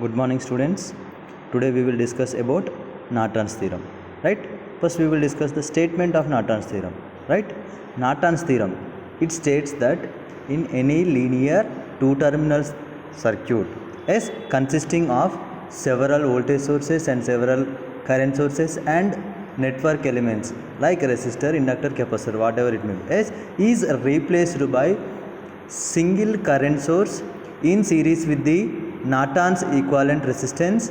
Good morning, students. Today we will discuss about Norton's theorem. Right? First we will discuss the statement of Norton's theorem. Right? Norton's theorem, it states that in any linear two-terminal circuit is consisting of several voltage sources and several current sources and network elements like resistor, inductor, capacitor, whatever it may be, is replaced by single current source in series with the Norton's equivalent resistance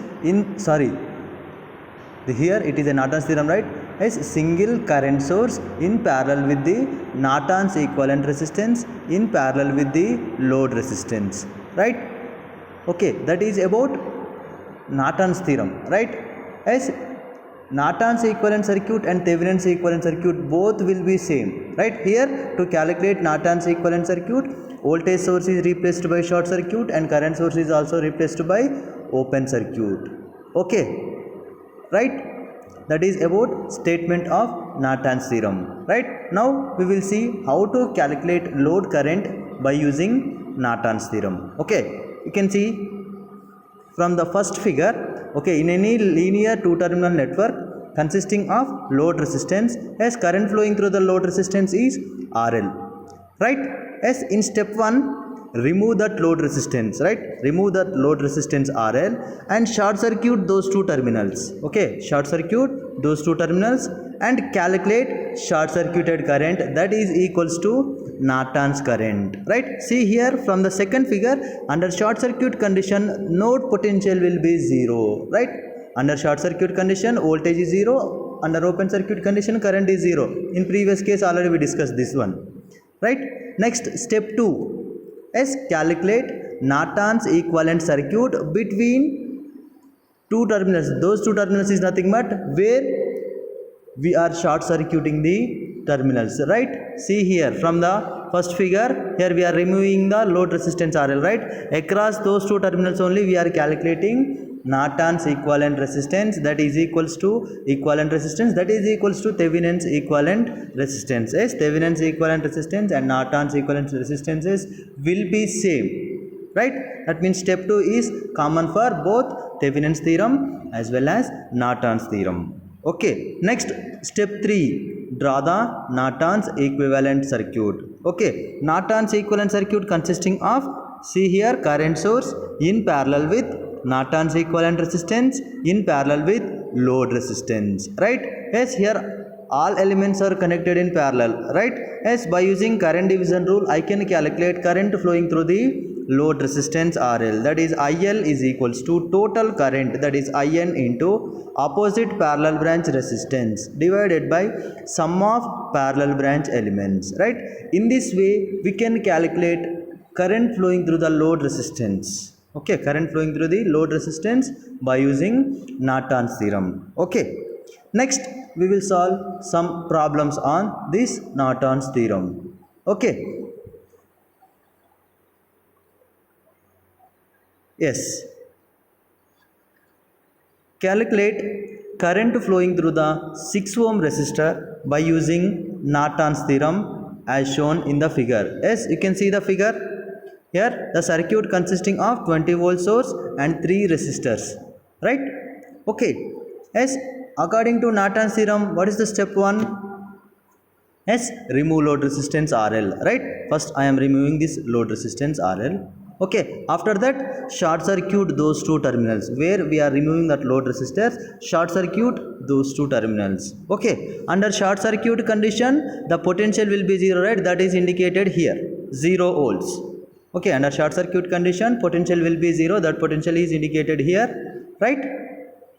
here it is a Norton's theorem, right? As single current source in parallel with the Norton's equivalent resistance in parallel with the load resistance, right? Okay, that is about Norton's theorem, right? As Norton's equivalent circuit and Thevenin's equivalent circuit both will be same, right? Here to calculate Norton's equivalent circuit, voltage source is replaced by short circuit and current source is also replaced by open circuit. Okay, right? That is about statement of Norton's theorem, right? Now we will see how to calculate load current by using Norton's theorem. Okay, you can see from the first figure. Okay, in any linear two-terminal network consisting of load resistance, as current flowing through the load resistance is RL, right? As in step 1, remove that load resistance, right? Remove that load resistance RL and short circuit those two terminals. Okay, short circuit those two terminals and calculate short circuited current, that is equals to Norton's current, right? See here from the second figure, under short circuit condition node potential will be 0, right? Under short circuit condition voltage is 0, under open circuit condition current is 0. In previous case already we discussed this one, right? Next, step 2 is calculate Norton's equivalent circuit between two terminals. Those two terminals is nothing but where we are short circuiting the terminals, right? See here from the first figure, here we are removing the load resistance RL, right? Across those two terminals only we are calculating Norton's equivalent resistance, that is equals to equivalent resistance, that is equals to Thevenin's equivalent resistance. Yes, Thevenin's equivalent resistance and Norton's equivalent resistances will be same, right? That means step 2 is common for both Thevenin's theorem as well as Norton's theorem. Okay, next step 3, draw the Norton's equivalent circuit. Okay, Norton's equivalent circuit consisting of, see here, current source in parallel with Norton's equivalent resistance in parallel with load resistance, right? Yes, here all elements are connected in parallel, right? Yes, by using current division rule I can calculate current flowing through the load resistance RL, that is IL is equals to total current, that is IN into opposite parallel branch resistance divided by sum of parallel branch elements, right? In this way we can calculate current flowing through the load resistance. Okay, current flowing through the load resistance by using Norton's theorem. Okay, next we will solve some problems on this Norton's theorem. Okay, yes, calculate current flowing through the 6 ohm resistor by using Norton's theorem as shown in the figure. Yes, you can see the figure. Here the circuit consisting of 20 volt source and 3 resistors, right? Okay, yes, according to Norton's theorem, what is the step 1? Yes, remove load resistance RL, right? First I am removing this load resistance RL. Okay, after that short circuit those two terminals, where we are removing that load resistors, short circuit those two terminals. Okay, under short circuit condition the potential will be 0, right? That is indicated here, 0 volts. Okay, under short circuit condition potential will be 0, that potential is indicated here, right?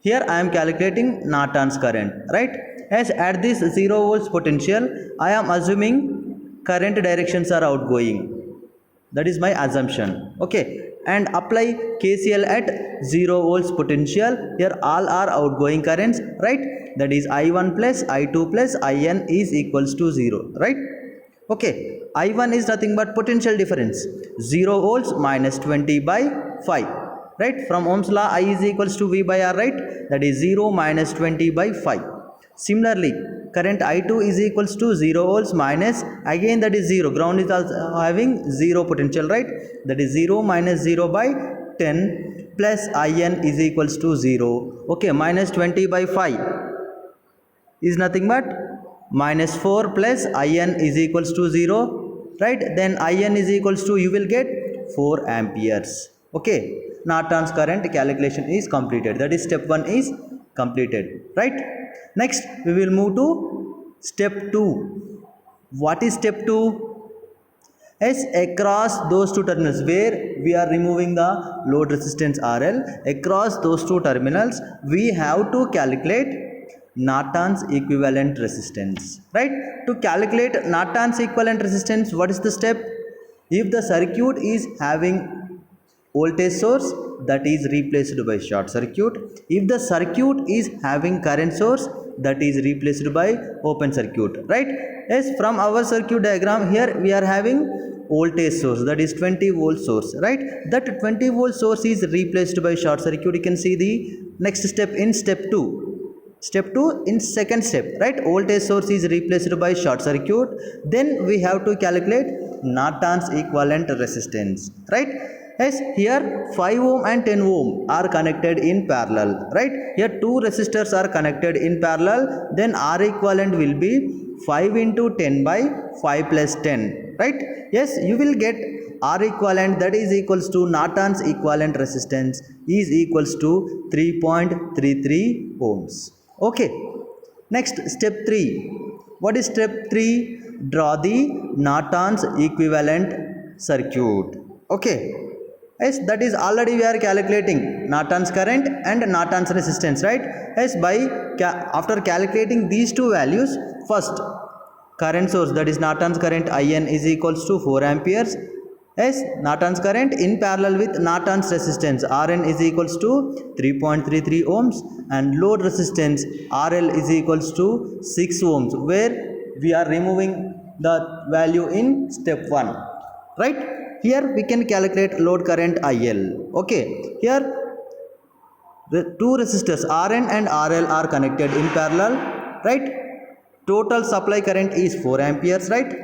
Here I am calculating Norton's current, right? As at this 0 volts potential I am assuming current directions are outgoing, that is my assumption. Okay, and apply KCL at 0 volts potential, here all are outgoing currents, right? That is I1 plus I2 plus IN is equals to 0, right? Okay, I1 is nothing but potential difference, 0 volts minus 20 by 5, right? From Ohm's law I is equals to V by R, right? That is 0 minus 20 by 5. Similarly, current I2 is equals to 0 volts minus, again that is 0, ground is also having 0 potential, right? That is 0 minus 0 by 10 plus in is equals to 0. Okay, minus 20 by 5 is nothing but minus 4 plus in is equals to 0, right? Then in is equals to, you will get 4 amperes. Okay, Norton's current calculation is completed. That is step 1 is completed, right? Next we will move to step 2. What is step 2? As across those two terminals where we are removing the load resistance RL, across those two terminals we have to calculate Norton's equivalent resistance, right? To calculate Norton's equivalent resistance, what is the step? If the circuit is having voltage source, that is replaced by short circuit. If the circuit is having current source, that is replaced by open circuit, right? Yes, from our circuit diagram here we are having voltage source, that is 20 volt source, right? That 20 volt source is replaced by short circuit. You can see the next step in step 2. Step 2 in second step, right? Voltage source is replaced by short circuit. Then we have to calculate Norton's equivalent resistance, right? Yes, here 5 ohm and 10 ohm are connected in parallel, right? Here two resistors are connected in parallel. Then R equivalent will be 5 into 10 by 5 plus 10, right? Yes, you will get R equivalent, that is equals to Norton's equivalent resistance is equals to 3.33 ohms. Okay, next step 3. What is step 3? Draw the Norton's equivalent circuit. Okay, yes, that is already we are calculating Norton's current and Norton's resistance, right? Yes, by after calculating these two values, first current source, that is Norton's current in is equals to 4 amperes. Yes, Norton's current in parallel with Norton's resistance Rn is equals to 3.33 ohms and load resistance RL is equals to 6 ohms, where we are removing the value in step 1, right? Here we can calculate load current IL. Okay, here the two resistors Rn and RL are connected in parallel, right? Total supply current is 4 amperes, right?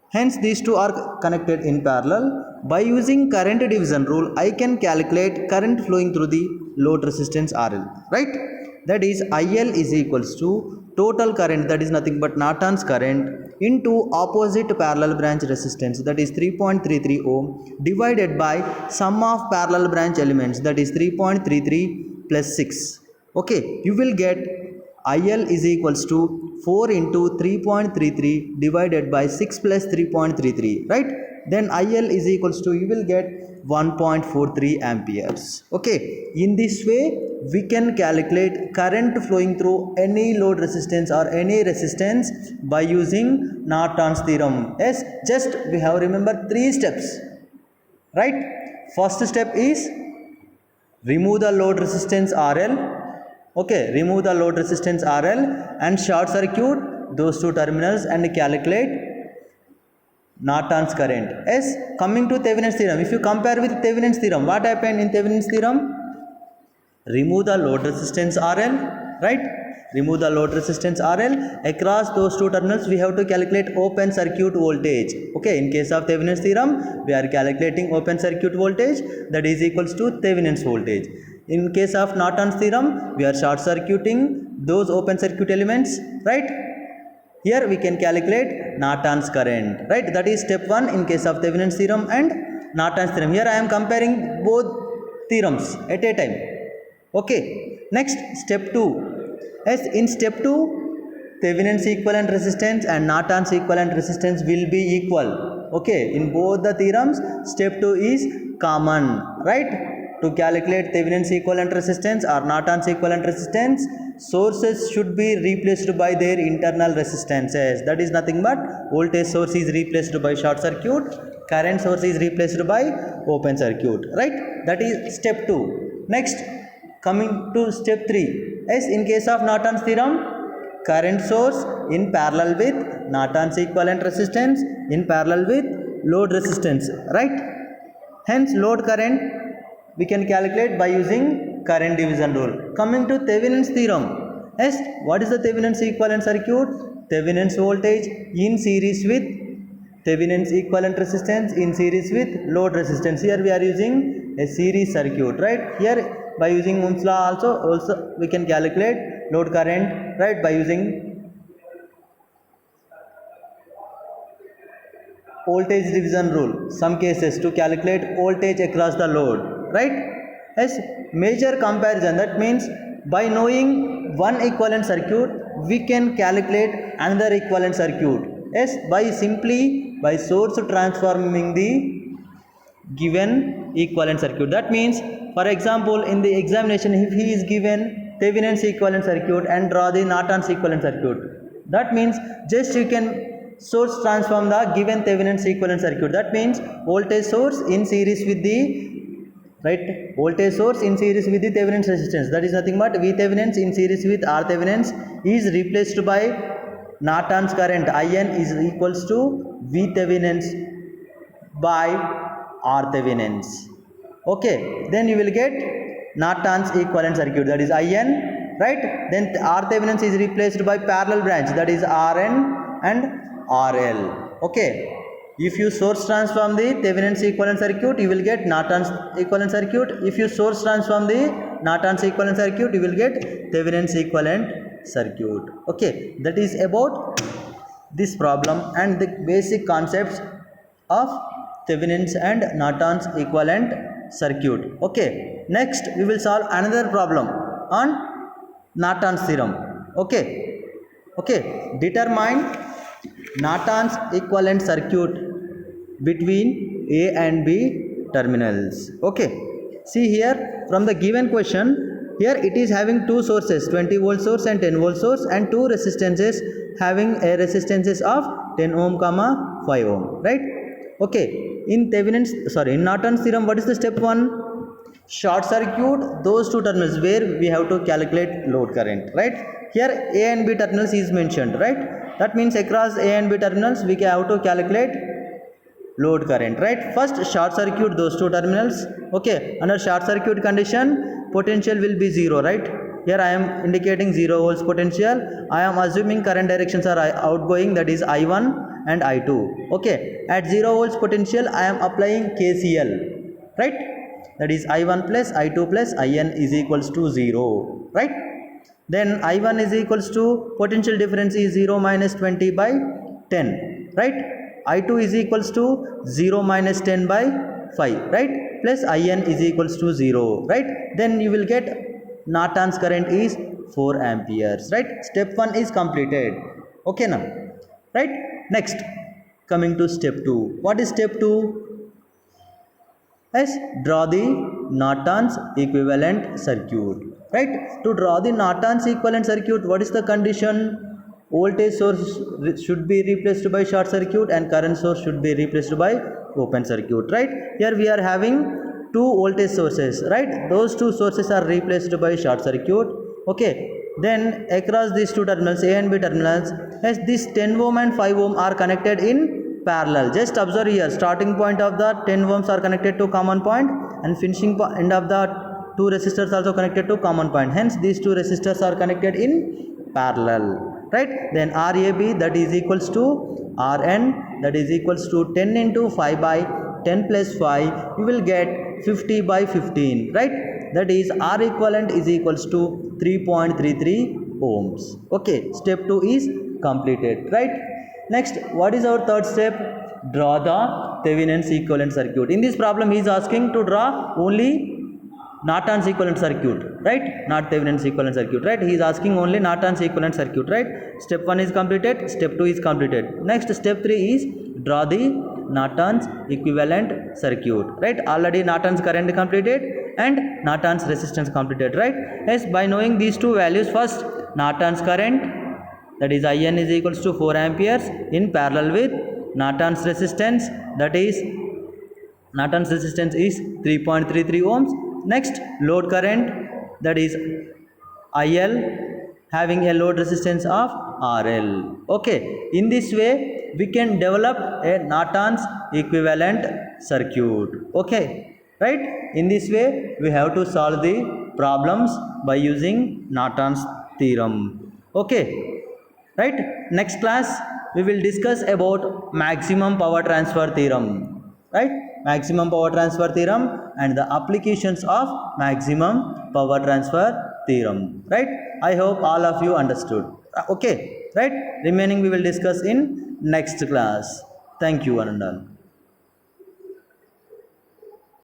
Hence these two are connected in parallel. By using current division rule, I can calculate current flowing through the load resistance RL, right? That is IL is equals to total current, that is nothing but Norton's current, into opposite parallel branch resistance, that is 3.33 ohm, divided by sum of parallel branch elements, that is 3.33 plus 6. Okay, you will get IL is equals to 4 into 3.33 divided by 6 plus 3.33, right? Then IL is equals to, you will get 1.43 amperes. Okay, in this way we can calculate current flowing through any load resistance or any resistance by using Norton's theorem. Yes, just we have remember 3 steps, right? First step is remove the load resistance RL. Okay, remove the load resistance RL and short circuit those two terminals and calculate Norton's current. Yes, coming to Thevenin's theorem, if you compare with Thevenin's theorem, what happened in Thevenin's theorem? Remove the load resistance RL, right? Remove the load resistance RL. Across those two terminals we have to calculate open circuit voltage. Okay, in case of Thevenin's theorem we are calculating open circuit voltage, that is equals to Thevenin's voltage. In case of Norton's theorem we are short circuiting those open circuit elements, right? Here we can calculate Norton's current, right? That is step 1 in case of Thevenin's theorem and Norton's theorem. Here I am comparing both theorems at a time. Okay, next step 2. Yes, in step 2 Thevenin's equivalent resistance and Norton's equivalent resistance will be equal. Okay, in both the theorems step 2 is common, right? To calculate Thevenin's equivalent resistance or Norton's equivalent resistance, sources should be replaced by their internal resistances. That is nothing but voltage source is replaced by short circuit, current source is replaced by open circuit, right? That is step 2. Next, coming to step 3. Yes, in case of Norton's theorem, current source in parallel with Norton's equivalent resistance in parallel with load resistance, right? Hence load current we can calculate by using current division rule. Coming to Thevenin's theorem, yes, what is the Thevenin's equivalent circuit? Thevenin's voltage in series with Thevenin's equivalent resistance in series with load resistance. Here we are using a series circuit, right? Here by using Ohm's law also we can calculate load current, right, by using voltage division rule, some cases to calculate voltage across the load, right? As major comparison, that means by knowing one equivalent circuit we can calculate another equivalent circuit. Yes, by source transforming the given equivalent circuit. That means, for example, in the examination, if he is given Thevenin's equivalent circuit and draw the Norton's equivalent circuit, that means just you can source transform the given Thevenin's equivalent circuit. That means voltage source in series with the voltage source in series with the Thevenin's resistance, that is nothing but V Thevenin's in series with R Thevenin's, is replaced by Norton's current IN is equals to V Thevenin's by R Thevenin's. Okay, then you will get Norton's equivalent circuit, that is IN, right? Then R Thevenin's is replaced by parallel branch, that is RN and RL. Okay, if you source transform the Thevenin's equivalent circuit, you will get Norton's equivalent circuit. If you source transform the Norton's equivalent circuit, you will get Thevenin's equivalent circuit. Okay, that is about this problem and the basic concepts of Thevenin's and Norton's equivalent circuit. Okay, next we will solve another problem on Norton's theorem. Okay, determine Norton's equivalent circuit between A and B terminals. Okay, see here from the given question, here it is having two sources, 20 volt source and 10 volt source, and two resistances having a resistances of 10 ohm comma 5 ohm, right? Okay, in Norton's theorem, what is the step 1? Short circuit those two terminals where we have to calculate load current, right? Here A and B terminals is mentioned, right? That means across A and B terminals we have to calculate load current, right? First short circuit those two terminals. Okay, under short circuit condition potential will be 0, right? Here I am indicating 0 volts potential. I am assuming current directions are outgoing, that is I1 and I2. Okay, at 0 volts potential I am applying KCL, right? That is I1 plus I2 plus IN is equals to 0, right? Then I1 is equals to potential difference is 0 minus 20 by 10, right? I2 is equals to 0 minus 10 by 5, right? Plus IN is equals to 0, right? Then you will get Norton's current is 4 amperes, right? Step 1 is completed. Okay now, right? Next, coming to step 2. What is step 2? Yes, draw the Norton's equivalent circuit, right? To draw the Norton's equivalent circuit, what is the condition? Voltage source should be replaced by short circuit and current source should be replaced by open circuit, right? Here we are having two voltage sources, right? Those two sources are replaced by short circuit. Okay, then across these two terminals, A and B terminals, as this 10 ohm and 5 ohm are connected in parallel. Just observe here, starting point of the 10 ohms are connected to common point and finishing end of the two resistors also connected to common point. Hence these two resistors are connected in parallel, right? Then RAB, that is equals to RN, that is equals to 10 into 5 by 10 plus 5, you will get 50 by 15, right? That is R equivalent is equals to 3.33 ohms. Okay, step 2 is completed, right? Next, what is our third step? Draw the Thevenin's equivalent circuit. In this problem he is asking to draw only Norton's equivalent circuit, right? Not Thevenin's equivalent circuit, right? He is asking only Norton's equivalent circuit, right? Step 1 is completed, step 2 is completed. Next, step 3 is draw the Norton's equivalent circuit, right? Already Norton's current completed and Norton's resistance completed, right? Yes, by knowing these two values, first Norton's current, that is IN is equals to 4 amperes in parallel with Norton's resistance, that is Norton's resistance is 3.33 ohms. Next, load current, that is IL having a load resistance of RL. Okay, in this way we can develop a Norton's equivalent circuit. Okay, right? In this way we have to solve the problems by using Norton's theorem. Okay, right? Next class we will discuss about maximum power transfer theorem. right? Maximum power transfer theorem and the applications of maximum power transfer theorem, right? I hope all of you understood. Okay, right? Remaining we will discuss in next class. Thank you, one and all.